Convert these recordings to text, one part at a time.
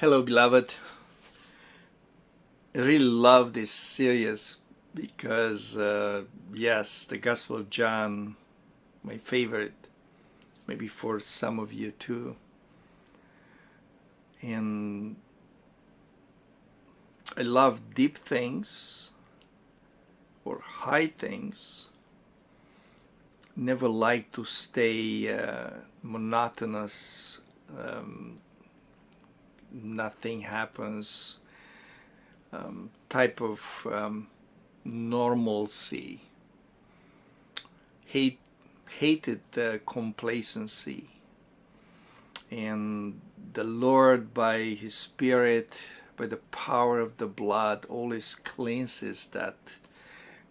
Hello, beloved. I really love this series because, yes, the Gospel of John, my favorite, maybe for some of you too. And I love deep things or high things. Never like to stay monotonous. Nothing happens. Type of normalcy. Hated the complacency. And the Lord, by His Spirit, by the power of the blood, always cleanses that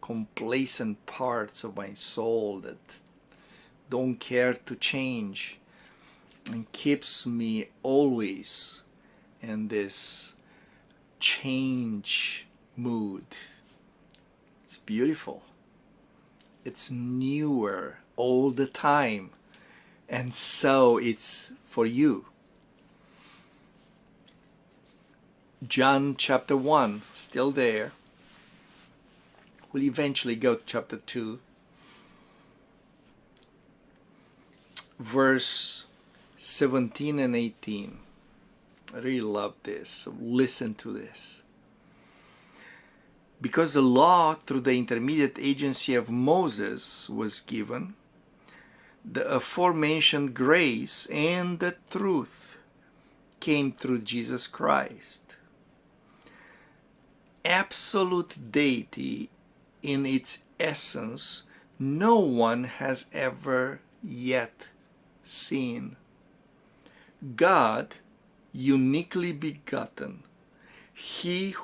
complacent parts of my soul that don't care to change, and keeps me always in this change mood. It's beautiful. It's newer all the time, and so it's for you. John chapter 1, still there. We'll eventually go to chapter 2, verse 17 and 18. I really love this, so listen to this. Because the law, through the intermediate agency of Moses, was given, the aforementioned grace and the truth came through Jesus Christ. Absolute deity in its essence, no one has ever yet seen. God, uniquely begotten, He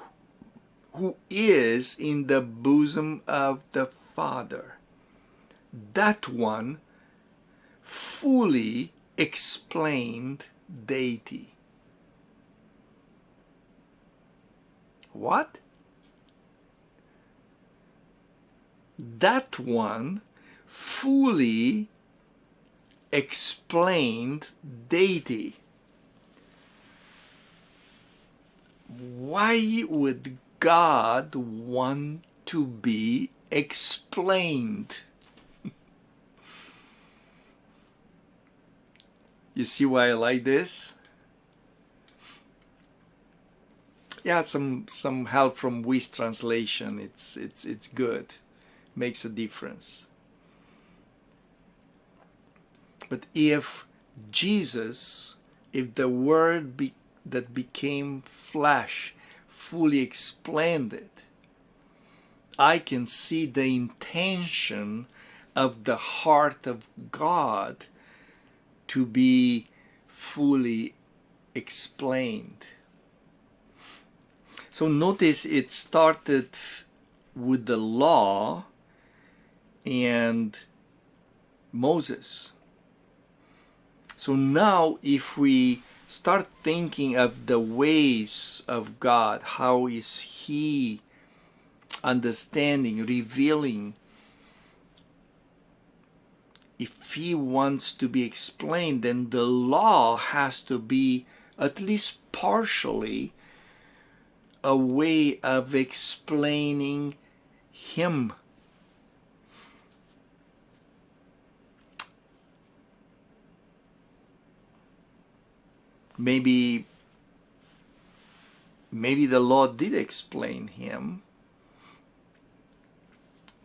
who is in the bosom of the Father, that one fully explained deity. What? That one fully explained deity. Why would God want to be explained? You see why I like this? Yeah, some help from Wish translation. It's good. Makes a difference. But if Jesus, if the Word that became flesh fully explained it, I can see the intention of the heart of God to be fully explained. So notice it started with the law and Moses. So now if we start thinking of the ways of God, how is He understanding, revealing? If He wants to be explained, then the law has to be at least partially a way of explaining Him. Maybe the law did explain Him.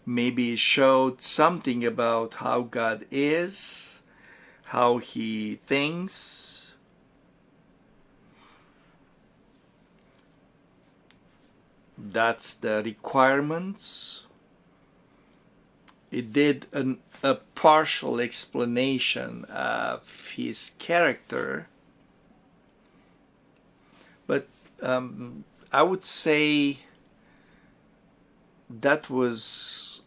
Maybe it showed something about how God is, how He thinks. That's the requirements. It did a partial explanation of His character. But I would say that was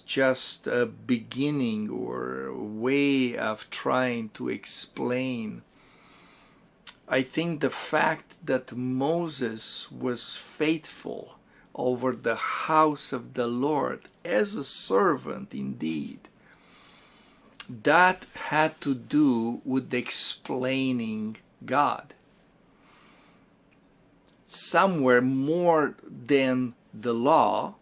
just a beginning or a way of trying to explain. I think the fact that Moses was faithful over the house of the Lord as a servant indeed, that had to do with explaining God. somewhere more than the law,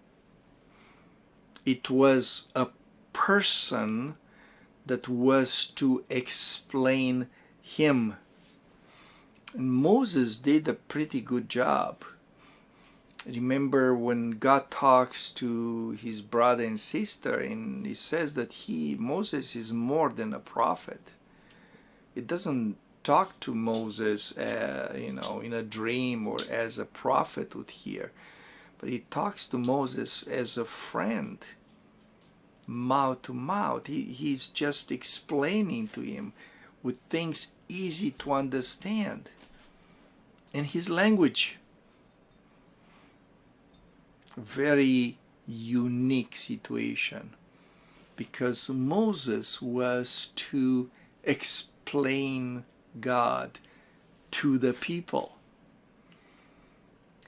it was a person that was to explain him. And Moses did a pretty good job. Remember when God talks to his brother and sister, and he says that Moses is more than a prophet. It doesn't talk to Moses, in a dream or as a prophet would hear, but he talks to Moses as a friend, mouth to mouth. He's just explaining to him with things easy to understand in his language. Very unique situation, because Moses was to explain God to the people.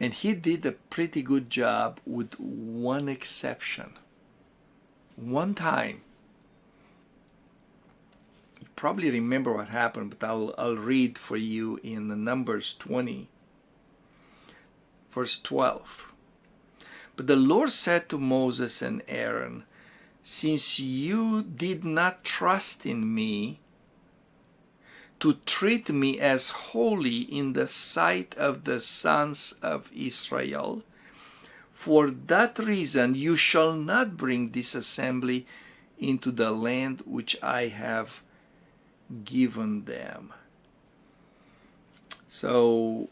And he did a pretty good job with one exception. One time, you probably remember what happened, but I'll read for you in Numbers 20, verse 12. But the Lord said to Moses and Aaron, since you did not trust in me to treat me as holy in the sight of the sons of Israel, for that reason you shall not bring this assembly into the land which I have given them. So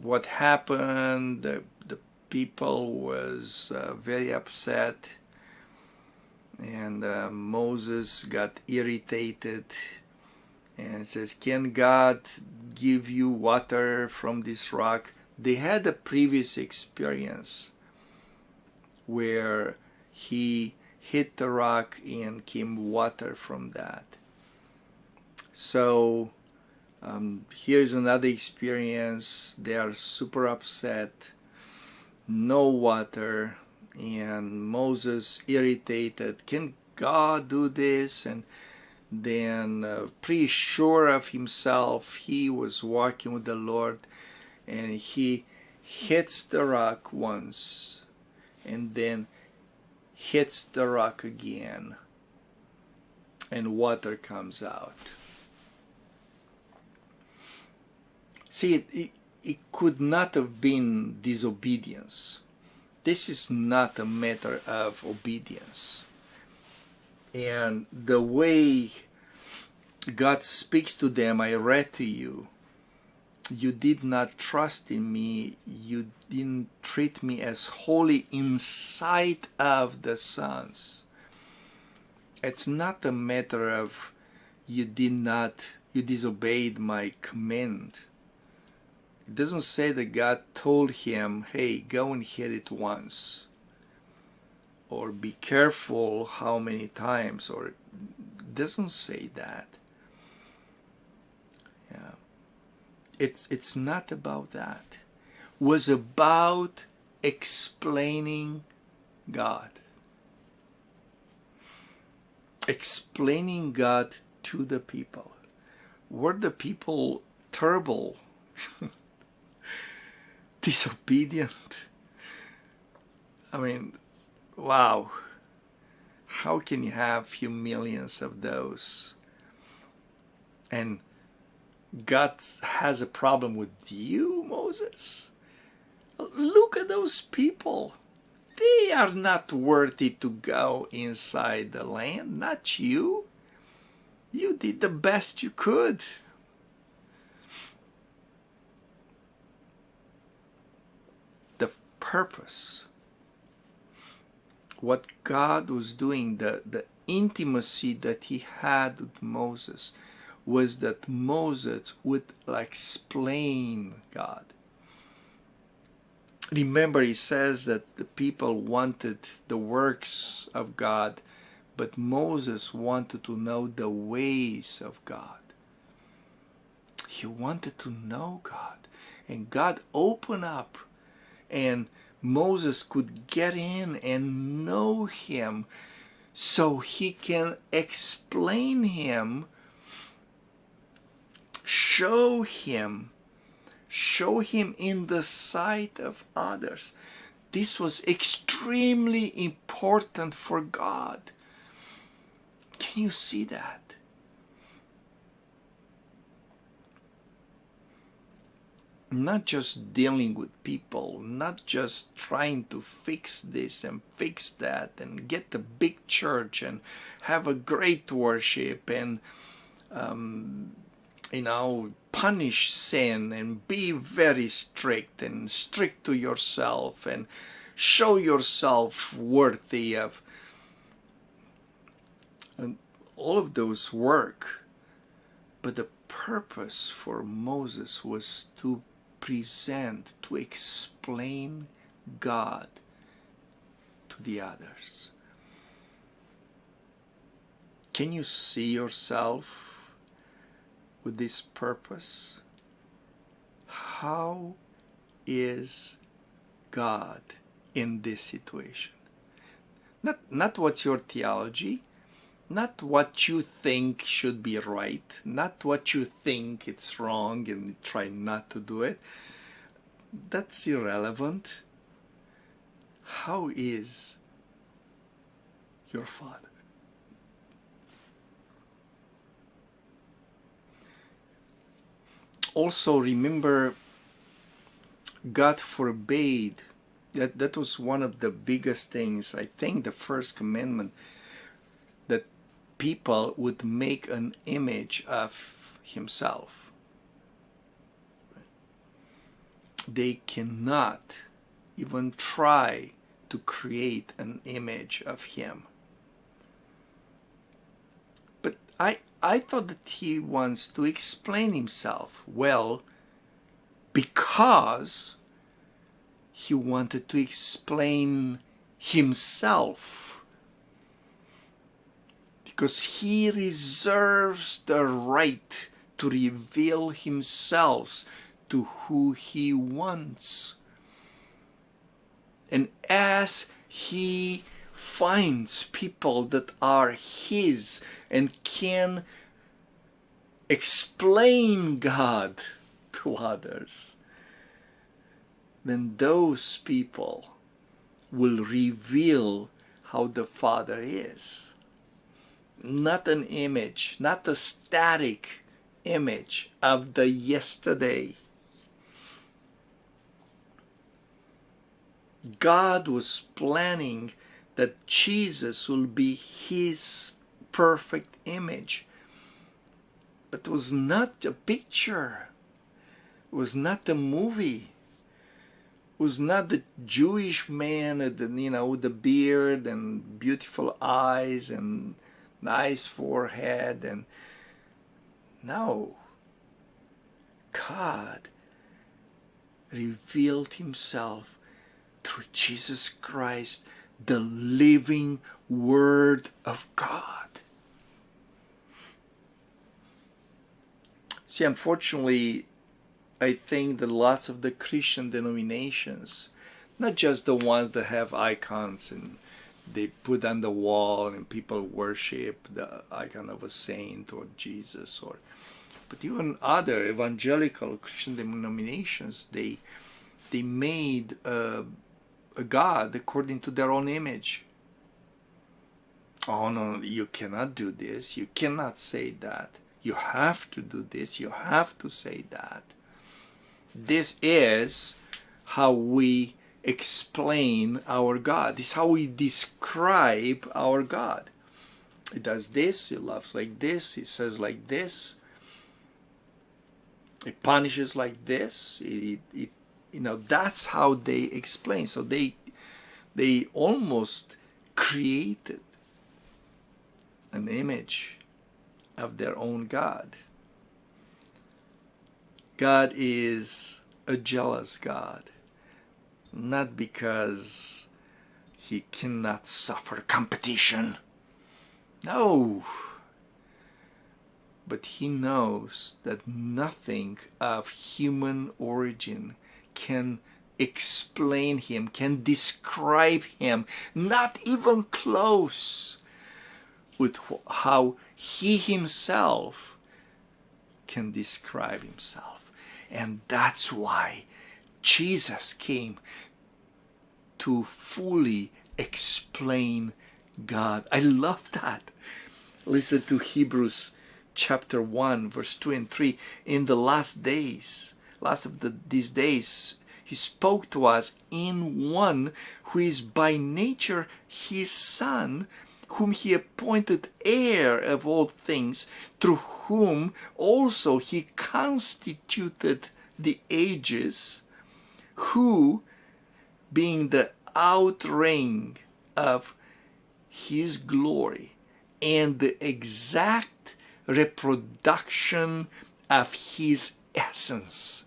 what happened? The people was very upset, and Moses got irritated, and it says, can God give you water from this rock? They had a previous experience where he hit the rock and came water from that. So here's another experience. They are super upset. No water, and Moses irritated. Can God do this? And then pretty sure of himself, he was walking with the Lord, and he hits the rock once and then hits the rock again, and water comes out. See, it could not have been disobedience. This is not a matter of obedience. And the way God speaks to them, I read to you, you did not trust in me, you didn't treat me as holy in sight of the sons. It's not a matter of you disobeyed my command. It doesn't say that God told him, hey, go and hit it once, or be careful how many times, or it doesn't say that. Yeah. It's not about that. It was about explaining God. Explaining God to the people. Were the people terrible? Disobedient? I mean, wow. How can you have few millions of those? And God has a problem with you, Moses? Look at those people. They are not worthy to go inside the land, not you. You did the best you could. The purpose, what God was doing, the intimacy that he had with Moses, was that Moses would explain God. Remember, he says that the people wanted the works of God, but Moses wanted to know the ways of God. He wanted to know God. And God opened up, and Moses could get in and know him, so he can explain him, show him show him in the sight of others. This was extremely important for God. Can you see that? Not just dealing with people, not just trying to fix this and fix that and get a big church and have a great worship and punish sin and be very strict and strict to yourself and show yourself worthy of all of those work. But the purpose for Moses was to present, to explain God to the others. Can you see yourself with this purpose? How is God in this situation? Not what's your theology, not what you think should be right, not what you think it's wrong and try not to do it. That's irrelevant. How is your Father? Also remember, God forbade, that was one of the biggest things, I think the first commandment, that people would make an image of himself. They cannot even try to create an image of him. But I thought that he wants to explain himself. Well, because he wanted to explain himself. Because he reserves the right to reveal himself to who he wants. And as he finds people that are his and can explain God to others, then those people will reveal how the Father is. Not an image, not a static image of the yesterday. God was planning that Jesus will be his perfect image. But it was not a picture. It was not a movie. It was not the Jewish man with the beard and beautiful eyes and nice forehead. And no, God revealed himself through Jesus Christ, the living Word of God. See, unfortunately, I think that lots of the Christian denominations, not just the ones that have icons and they put on the wall and people worship the icon of a saint or Jesus, but even other evangelical Christian denominations, they made a God according to their own image. Oh no, you cannot do this, you cannot say that, you have to do this, you have to say that. This is how we explain our God. This is how we describe our God. He does this, he loves like this, he says like this, he punishes like this. That's how they explain. So they almost created an image of their own God. God is a jealous God, not because he cannot suffer competition. No. But he knows that nothing of human origin can explain him, can describe him, not even close with how he himself can describe himself. And that's why Jesus came to fully explain God. I love that. Listen to Hebrews chapter 1, verse 2 and 3. In the last days, these days, he spoke to us in one who is by nature his Son, whom he appointed heir of all things, through whom also he constituted the ages, who, being the outreign of his glory and the exact reproduction of his essence,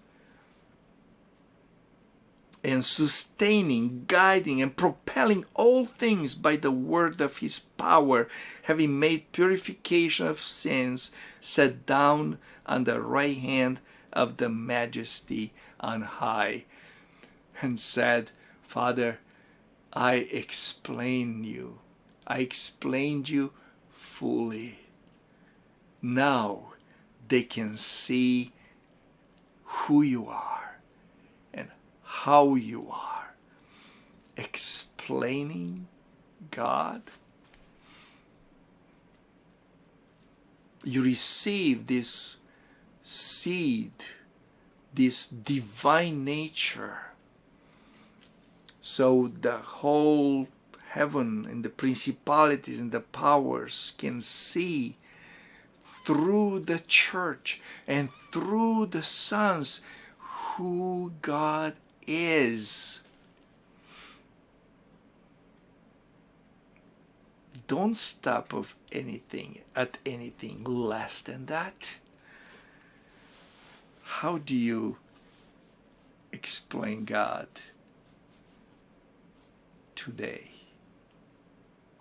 and sustaining, guiding, and propelling all things by the word of his power, having made purification of sins, sat down on the right hand of the majesty on high, and said, Father, I explained you fully. Now they can see who you are and how you are. Explaining God. You receive this seed, this divine nature. So the whole heaven and the principalities and the powers can see through the church and through the sons who God is. Don't stop at anything less than that. How do you explain God today?